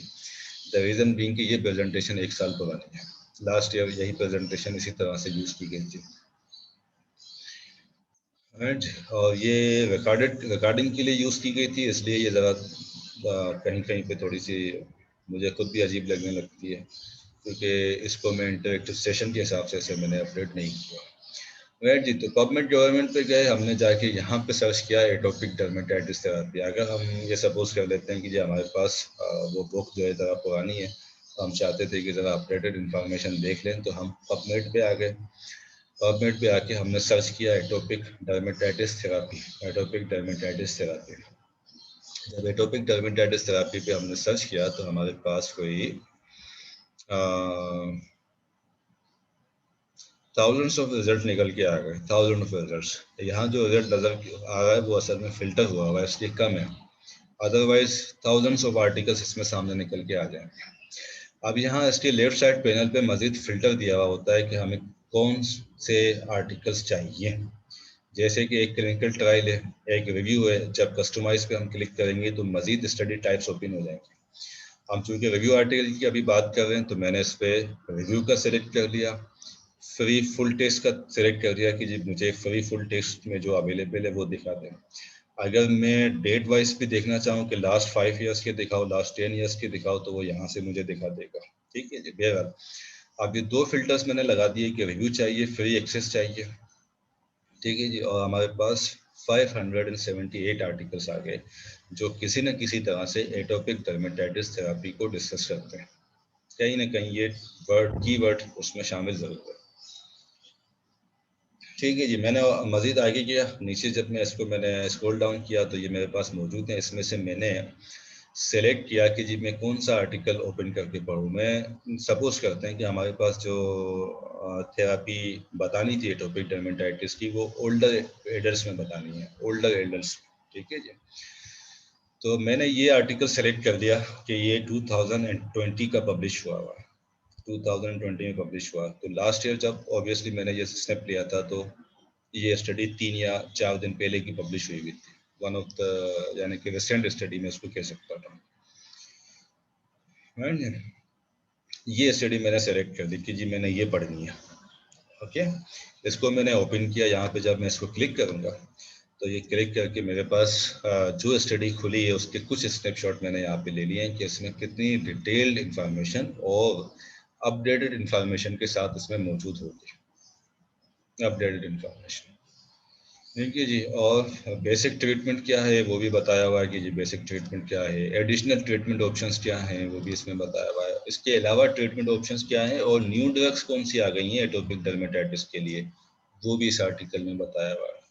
द रीज़न बीइंग कि ये प्रेजेंटेशन 1 साल पुरानी है, लास्ट ईयर यही प्रेजेंटेशन इसी तरह से यूज़ की गई थी। राइट, और ये रिकॉर्डिंग के लिए यूज़ की गई थी, इसलिए ये ज़रा कहीं कहीं पे थोड़ी सी मुझे खुद भी अजीब लगने लगती है, क्योंकि इसको मैं इंटरेक्टिव सेशन के हिसाब से इसे मैंने अपडेट नहीं किया। राइट जी, तो पबमेड गवर्नमेंट पे गए, हमने जाके यहाँ पे सर्च किया एटोपिक डर्मेटाइटिस थेरेपी। अगर हम ये सपोज कर लेते हैं कि जो हमारे पास वो बुक जो है ज़रा पुरानी है, तो हम चाहते थे कि ज़रा अपडेटेड इन्फॉर्मेशन देख लें, तो हम पबमेड पे आ गए। पबमेड पे आके हमने सर्च किया atopic dermatitis therapy, atopic dermatitis therapy. जब एटोपिक डर्मेटाइटिस थेरेपी पे हमने सर्च किया तो हमारे पास कोई थाउजेंड्स ऑफ रिजल्ट निकल के आ गए, थाउजेंड ऑफ रिजल्ट। यहाँ जो रिजल्ट नजर आ रहा है वो असल में फिल्टर हुआ हुआ है, इसलिए कम है, अदरवाइज थाउजेंड्स ऑफ आर्टिकल्स इसमें सामने निकल के आ जाएंगे। अब यहाँ इसके लेफ्ट साइड पैनल पे मजीद फिल्टर दिया हुआ होता है कि हमें कौन से आर्टिकल्स चाहिए। जैसे कि एक क्लिनिकल ट्रायल है, एक रिव्यू है, जब कस्टमाइज पे हम क्लिक करेंगे तो मजीद स्टडी टाइप्स ओपन हो जाएंगे। हम चूंकि रिव्यू आर्टिकल की अभी बात कर रहे हैं तो मैंने इस पर रिव्यू का सिलेक्ट कर लिया, फ्री फुल टेस्ट का सिलेक्ट कर दिया कि जी मुझे फ्री फुल टेस्ट में जो अवेलेबल है वो दिखा दें। अगर मैं डेट वाइज भी देखना चाहूँ कि लास्ट 5 ईयर्स के दिखाओ, लास्ट 10 ईयर्स के दिखाओ, तो वो यहाँ से मुझे दिखा देगा। ठीक है जी, बहरहाल अब ये 2 फिल्टर्स मैंने लगा दिए कि रिव्यू चाहिए, फ्री एक्सेस चाहिए, ठीक है जी। और हमारे पास 578 आर्टिकल्स आ गए जो किसी न किसी तरह से एटोपिक डर्मेटाइटिस थेरेपी को डिस्कस करते हैं। कहीं ना कहीं ये कीवर्ड उसमें शामिल जरूर है, ठीक है जी। मैंने मज़ीद आगे किया, नीचे जब मैं इसको मैंने स्क्रॉल डाउन किया तो ये मेरे पास मौजूद है। इसमें से मैंने सेलेक्ट किया कि जी मैं कौन सा आर्टिकल ओपन करके पढूं। मैं सपोज करते हैं कि हमारे पास जो थेरेपी बतानी थी एटोपिक डर्मेटाइटिस की वो ओल्डर एडल्ट्स में बतानी है, ओल्डर एडल्ट्स, ठीक है जी। तो मैंने ये आर्टिकल सेलेक्ट कर दिया कि ये 2020 का पब्लिश हुआ हुआ, 2020 में पब्लिश हुआ। तो लास्ट ईयर जब ऑब्वियसली मैंने ये स्टेप लिया था तो ये स्टडी 3 या 4 दिन पहले की पब्लिश हुई थी। वन ऑफ द यानी कि रिसेंट स्टडी में उसको कह सकता था। ये स्टडी मैंने सेलेक्ट कर दी कि जी मैंने ये पढ़नी है, ओके। इसको मैंने ओपन किया। यहाँ पे जब मैं इसको क्लिक करूँगा तो ये क्लिक करके मेरे पास जो स्टडी खुली है उसके कुछ स्नैपशॉट मैंने यहाँ पे ले लिए हैं कि इसमें कितनी डिटेल्ड इंफॉर्मेशन और अपडेटेड इंफॉर्मेशन के साथ इसमें मौजूद होगी, अपडेटेड इंफॉर्मेशन, ठीक है जी। और बेसिक ट्रीटमेंट क्या है वो भी बताया हुआ है कि जी बेसिक ट्रीटमेंट क्या है, एडिशनल ट्रीटमेंट ऑप्शंस क्या हैं वो भी इसमें बताया हुआ है। इसके अलावा ट्रीटमेंट ऑप्शंस क्या हैं और न्यू ड्रग्स कौन सी आ गई हैं एटोपिक डर्मेटाइटिस के लिए, वो भी इस आर्टिकल में बताया हुआ है।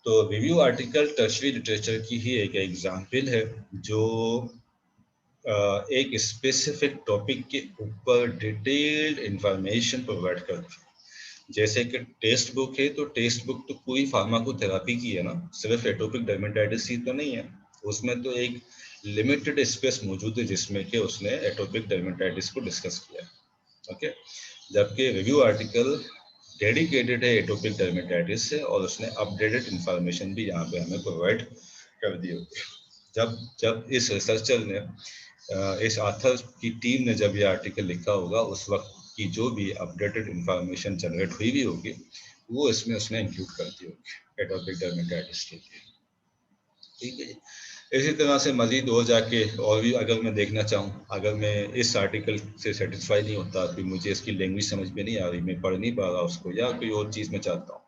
तो रिव्यू आर्टिकल टर्शरी लिटरेचर की ही एक एग्जाम्पल है जो एक स्पेसिफिक टॉपिक के ऊपर डिटेल्ड इंफॉर्मेशन प्रोवाइड करती है। जैसे कि टेक्स्ट बुक है तो टेक्स्ट बुक तो पूरी फार्माकोथेरेपी की है ना, सिर्फ एटोपिक डर्मेटाइटिस की तो नहीं है। उसमें तो एक लिमिटेड स्पेस मौजूद है जिसमें कि उसने एटोपिक डर्मेटाइटिस को डिस्कस किया है, ओके। जबकि रिव्यू आर्टिकल डेडिकेटेड है एटोपिक डर्मेटाइटिस से और उसने अपडेटेड इंफॉर्मेशन भी यहाँ पे हमें प्रोवाइड कर दी होगी। जब इस रिसर्चर ने इस ऑथर की टीम ने जब ये आर्टिकल लिखा होगा उस वक्त की जो भी अपडेटेड इंफॉर्मेशन जनरेट हुई भी होगी वो इसमें उसने इंक्लूड कर दी होगी एटोपिक डर्मेटाइटिस के लिए, ठीक है। इसी तरह से मजीद और जाके और भी अगर मैं देखना चाहूँ, अगर मैं इस आर्टिकल से सेटिस्फाई नहीं होता कि मुझे इसकी लैंग्वेज समझ में नहीं आ रही, मैं पढ़ नहीं पा रहा उसको या कोई और चीज़ में चाहता हूँ,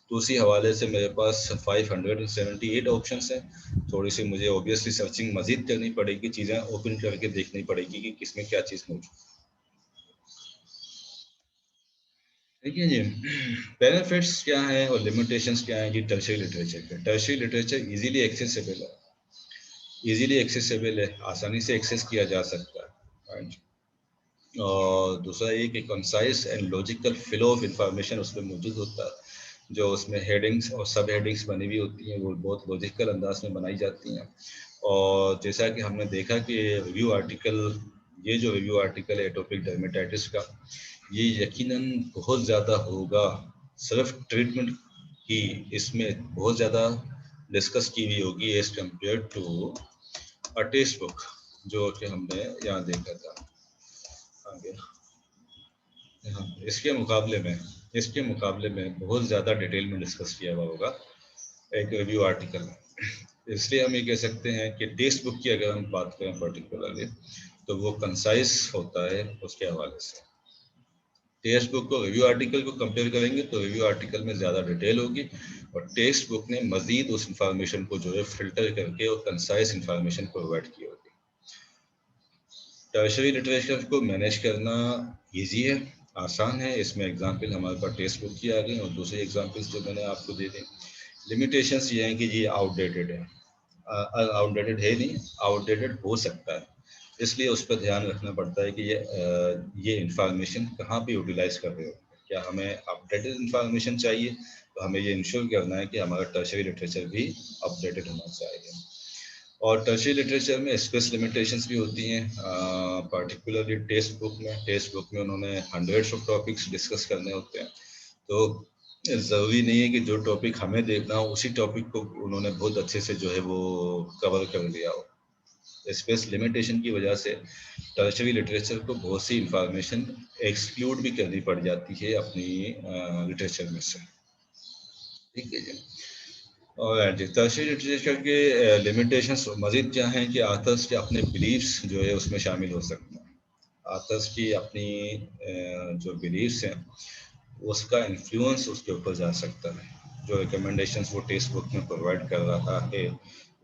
तो उसी हवाले से मेरे पास 578 ऑप्शंस हैं। थोड़ी सी मुझे ऑब्वियसली सर्चिंग मजीद करनी पड़ेगी, चीज़ें ओपन करके देखनी पड़ेगी कि किसमें क्या चीज़ मौजूद, ठीक है जी। बेनिफिट्स क्या हैं और लिमिटेशंस क्या हैं जी टर्शियरी लिटरेचर के। टर्शियरी लिटरेचर इजीली एक्सेसिबल है, इजीली एक्सेसिबल है, आसानी से एक्सेस किया जा सकता है, राइट। और दूसरा ये कि concise and logical flow of information उसमें मौजूद होता है। जो उसमें हेडिंग्स और सब हेडिंग्स बनी हुई होती हैं वो बहुत लॉजिकल अंदाज में बनाई जाती हैं। और जैसा कि हमने देखा कि रिव्यू आर्टिकल, ये जो रिव्यू आर्टिकल है एटोपिक डर्मेटाइटिस का, ये यकीनन बहुत ज़्यादा होगा, सिर्फ ट्रीटमेंट की इसमें बहुत ज़्यादा डिस्कस की हुई होगी as compare to a text book जो कि हमने यहाँ देखा था आगे। हाँ, इसके मुकाबले में बहुत ज़्यादा डिटेल में डिस्कस किया हुआ होगा एक रिव्यू आर्टिकल में। इसलिए हम ये कह सकते हैं कि टेक्स्ट बुक की अगर हम बात करें पर्टिकुलरली तो वो कंसाइज होता है उसके हवाले से। टेक्स्ट बुक को रिव्यू आर्टिकल को कंपेयर करेंगे तो रिव्यू आर्टिकल में ज़्यादा डिटेल होगी और टेक्स्ट बुक ने मज़ीद उस इंफॉर्मेशन को जो है फिल्टर करके और कंसाइज इंफॉर्मेशन प्रोवाइड की होगी। टर्शरी लिटरेचर को मैनेज करना इजी है, आसान है। इसमें एग्जांपल हमारे पास टेक्स्ट बुक की आ गई और दूसरी एग्जांपल्स जो मैंने आपको दे दी। लिमिटेशंस ये हैं कि ये आउटडेटेड है, आउटडेटेड है नहीं, आउटडेटेड हो सकता है, इसलिए उस पर ध्यान रखना पड़ता है कि ये इंफॉर्मेशन कहाँ पे यूटिलाइज कर रहे हो। क्या हमें अपडेटेड इंफॉर्मेशन चाहिए तो हमें ये इंश्योर करना है कि हमारा टर्शरी लिटरेचर भी अपडेटेड होना चाहिए। और टर्शरी लिटरेचर में स्पेस लिमिटेशंस भी होती हैं, पर्टिकुलरली टेक्स्ट बुक में उन्होंने हंड्रेड्स ऑफ टॉपिक्स डिस्कस करने होते हैं। तो ज़रूरी नहीं है कि जो टॉपिक हमें देखना हो उसी टॉपिक को उन्होंने बहुत अच्छे से जो है वो कवर कर लिया हो। स्पेस लिमिटेशन की वजह से टर्शरी लिटरेचर को बहुत सी इंफॉर्मेशन एक्सक्लूड भी करनी पड़ जाती है अपनी लिटरेचर में से, ठीक है जी। और टर्शरी लिटरेचर के लिमिटेशंस मज़ीद क्या हैं कि आथर्स के अपने बिलीव्स जो है उसमें शामिल हो सकते हैं। आथर्स की अपनी जो बिलीव्स हैं उसका इन्फ्लुएंस उसके ऊपर जा सकता है। जो रिकमेंडेशंस वो टेक्स्ट बुक में प्रोवाइड कर रहा है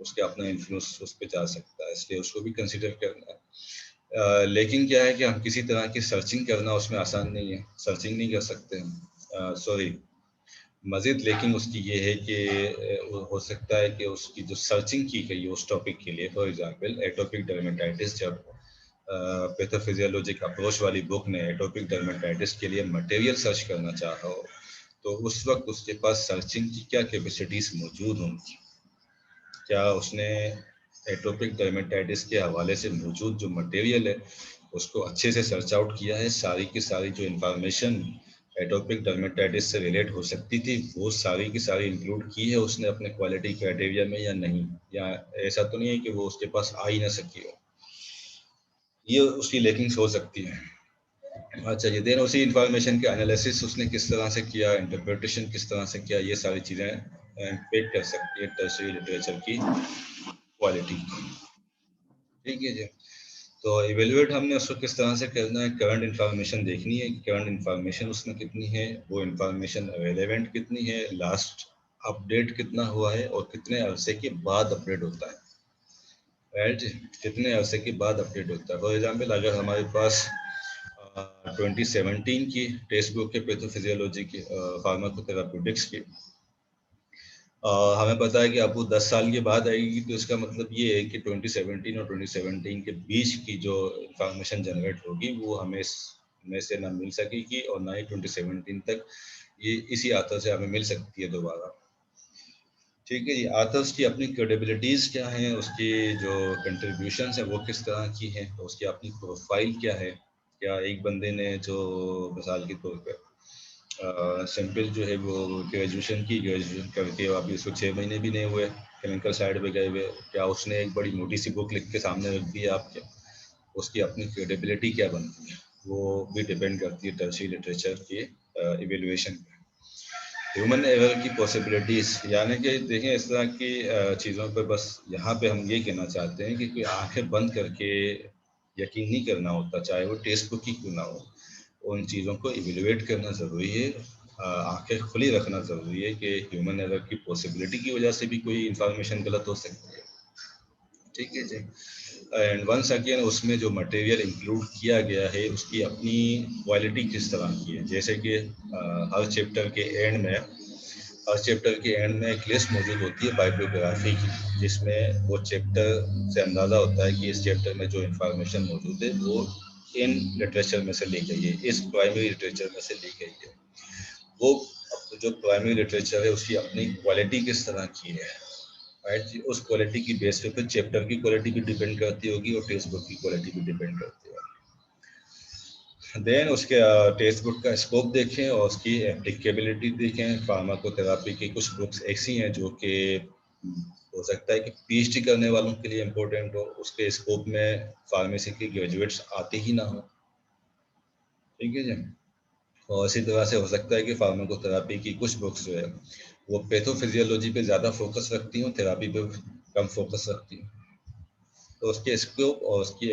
उसके अपना इन्फ्लुएंस उस पर जा सकता है, इसलिए उसको भी कंसिडर करना है। लेकिन क्या है कि हम किसी तरह की सर्चिंग करना उसमें आसान नहीं है, सर्चिंग नहीं कर सकते हम। सॉरी, मज़ीद लेकिन उसकी ये है कि हो सकता है कि उसकी जो सर्चिंग की गई है उस टॉपिक के लिए, फॉर एग्जांपल एटोपिक डर्मेटाइटिस, जब पैथोफिजियोलॉजिक अप्रोच वाली बुक ने एटोपिक डर्मेटाइटिस के लिए मटेरियल सर्च करना चाहा हो तो उस वक्त उसके पास सर्चिंग की क्या कैपेसिटीज़ मौजूद होंगी, क्या उसने एटोपिक डर्मेटाइटिस के हवाले से मौजूद जो मटेरियल है उसको अच्छे से सर्च आउट किया है, सारी की सारी जो इन्फॉर्मेशन एटोपिक डर्मेटाइटिस से रिलेट हो सकती थी वो सारी की सारी इंक्लूड की है उसने अपने क्वालिटी क्राइटेरिया में या नहीं, या ऐसा तो नहीं है कि वो उसके पास आ ही ना सकी हो, ये उसकी लेकिंग्स हो सकती है। अच्छा जी, देन उसी इंफॉर्मेशन के एनालिसिस उसने किस तरह से किया, इंटरप्रिटेशन किस तरह से किया, ये सारी चीज़ें इम्पैक्ट कर सकती है टर्शियरी लिटरेचर की क्वालिटी। ठीक है जी, तो इवेलुएट हमने उसको किस तरह से करना है, करंट इन्फॉर्मेशन देखनी है, करंट इन्फॉर्मेशन उसमें कितनी है, वो इन्फॉर्मेशन रेलेवेंट कितनी है, लास्ट अपडेट कितना हुआ है और कितने अरसे के बाद अपडेट होता है, राइट, कितने अरसे के बाद अपडेट होता है। फॉर एग्जांपल अगर हमारे पास 2017 की टेक्स्ट बुक के पैथोफिजियोलॉजी की फार्माकोथेराप्यूटिक्स की हमें पता है कि आपको 10 साल के बाद आएगी, तो इसका मतलब ये है कि 2017 और 2017 के बीच की जो इंफॉर्मेशन जनरेट होगी वो हमें में से ना मिल सकेगी और ना ही 2017 तक ये इसी आथर से हमें मिल सकती है दोबारा। ठीक है जी, आथर्स की अपनी क्रेडिबिलिटीज़ क्या हैं, उसकी जो कंट्रीब्यूशंस हैं वो किस तरह की हैं, तो उसकी अपनी प्रोफाइल क्या है, क्या एक बंदे ने जो मिसाल के तौर पर सिंपल जो है वो ग्रेजुएशन करके अभी उसको 6 महीने भी नहीं हुए क्लिनिकल साइड पे गए हुए, क्या उसने एक बड़ी मोटी सी बुक लिख के सामने रख दी है आपके, उसकी अपनी क्रेडिबिलिटी क्या बनती है, वो भी डिपेंड करती है टर्शियरी लिटरेचर के इवेल्युएशन पे। ह्यूमन एरर की पॉसिबिलिटीज़, यानी कि देखें इस तरह की चीज़ों पर बस यहाँ पे हम ये कहना चाहते हैं कि कोई आंखें बंद करके यकीन नहीं करना होता, चाहे वो टेक्स्ट बुक ही क्यों ना हो, उन चीज़ों को इवेलुएट करना ज़रूरी है, आंखें खुली रखना ज़रूरी है कि ह्यूमन एरर की पॉसिबिलिटी की वजह से भी कोई इंफॉर्मेशन गलत हो सकती है। ठीक है जी, एंड वंस अगेन उसमें जो मटेरियल इंक्लूड किया गया है उसकी अपनी क्वालिटी किस तरह की है, जैसे कि हर चैप्टर के एंड में एक लिस्ट मौजूद होती है बायोग्राफी की, जिसमें वो चैप्टर से अंदाज़ा होता है कि इस चैप्टर में जो इंफॉर्मेशन मौजूद है वो इन लिटरेचर में से ली गई है, इस प्राइमरी लिटरेचर में से ली गई है। वो जो प्राइमरी लिटरेचर है उसकी अपनी क्वालिटी किस तरह की है, राइट जी, उस क्वालिटी की बेस पे फिर चैप्टर की क्वालिटी भी डिपेंड करती होगी और टेक्स्ट बुक की क्वालिटी भी डिपेंड करती होगी। देन उसके टेक्स्ट बुक का स्कोप देखें और उसकी एप्लीकेबिलिटी देखें। फार्माकोथेरापी की कुछ बुक्स ऐसी हैं जो कि हो सकता है कि पीएचडी करने वालों के लिए इम्पोर्टेंट हो, उसके स्कोप में फार्मेसी के ग्रेजुएट्स आते ही ना हो। ठीक है जी, और इसी तरह से हो सकता है कि फार्माकोथेरापी की कुछ बुक्स जो है वो पैथोफिजियोलॉजी पे ज़्यादा फोकस रखती हूँ, थेरापी पे कम फोकस रखती हूँ, तो उसके स्कोप और उसकी